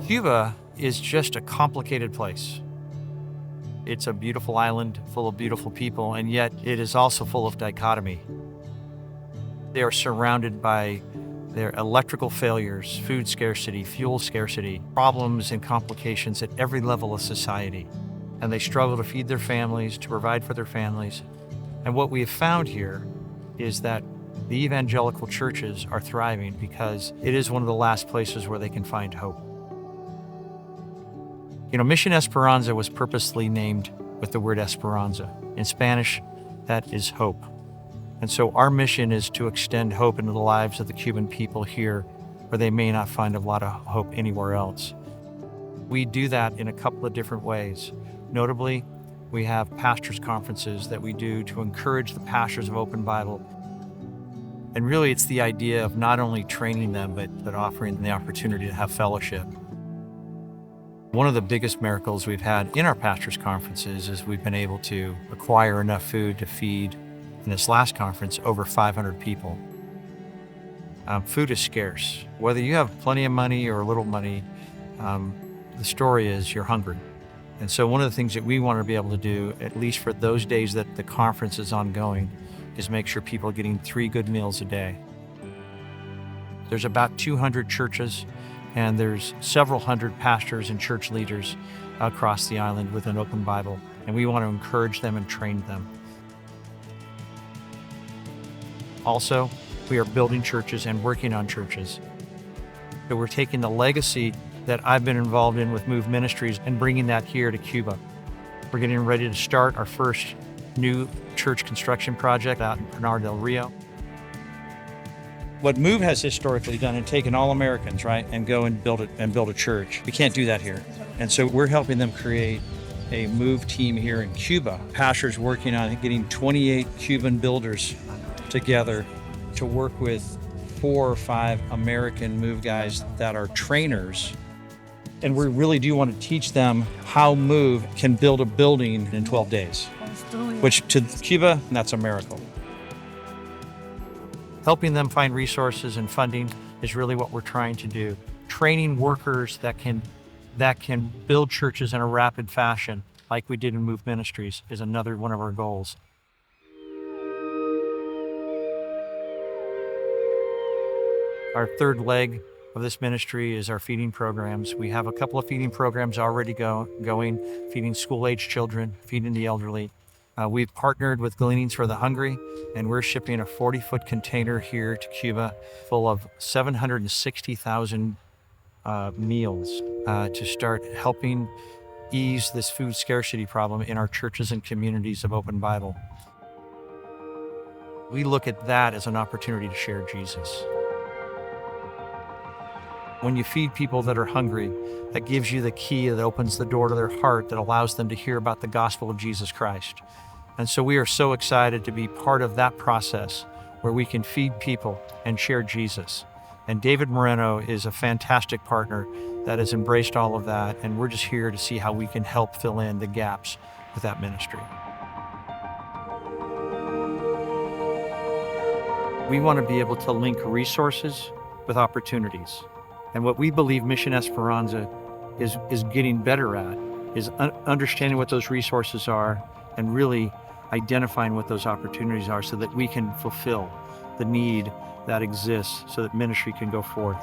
Cuba is just a complicated place. It's a beautiful island full of beautiful people, and yet it is also full of dichotomy. They are surrounded by their electrical failures, food scarcity, fuel scarcity, problems and complications at every level of society. And they struggle to feed their families, to provide for their families. And what we have found here is that the evangelical churches are thriving because it is one of the last places where they can find hope. Mission Esperanza was purposely named with the word Esperanza. In Spanish, that is hope. And so our mission is to extend hope into the lives of the Cuban people here, where they may not find a lot of hope anywhere else. We do that in a couple of different ways. Notably, we have pastors' conferences that we do to encourage the pastors of Open Bible. And really, it's the idea of not only training them, but offering them the opportunity to have fellowship. One of the biggest miracles we've had in our pastors' conferences is we've been able to acquire enough food to feed, in this last conference, over 500 people. Food is scarce. Whether you have plenty of money or little money, the story is you're hungry. And so one of the things that we want to be able to do, at least for those days that the conference is ongoing, is make sure people are getting 3 good meals a day. There's about 200 churches, and there's several hundred pastors and church leaders across the island with an Open Bible, and we want to encourage them and train them. Also, we are building churches and working on churches. So we're taking the legacy that I've been involved in with Move Ministries and bringing that here to Cuba. We're getting ready to start our first new church construction project out in Pinar del Rio. What Move has historically done and taken all Americans, right, and go and build a church. We can't do that here. And so we're helping them create a Move team here in Cuba. Pastors working on getting 28 Cuban builders together to work with 4 or 5 American Move guys that are trainers. And we really do want to teach them how Move can build a building in 12 days, which to Cuba, that's a miracle. Helping them find resources and funding is really what we're trying to do. Training workers that can build churches in a rapid fashion, like we did in Move Ministries, is another one of our goals. Our third leg of this ministry is our feeding programs. We have a couple of feeding programs already going, feeding school-age children, feeding the elderly. We've partnered with Gleanings for the Hungry, and we're shipping a 40-foot container here to Cuba full of 760,000 meals to start helping ease this food scarcity problem in our churches and communities of Open Bible. We look at that as an opportunity to share Jesus. When you feed people that are hungry, that gives you the key that opens the door to their heart, that allows them to hear about the gospel of Jesus Christ. And so we are so excited to be part of that process where we can feed people and share Jesus. And David Moreno is a fantastic partner that has embraced all of that, and we're just here to see how we can help fill in the gaps with that ministry. We want to be able to link resources with opportunities. And what we believe Mission Esperanza is getting better at is understanding what those resources are and really identifying what those opportunities are so that we can fulfill the need that exists so that ministry can go forth.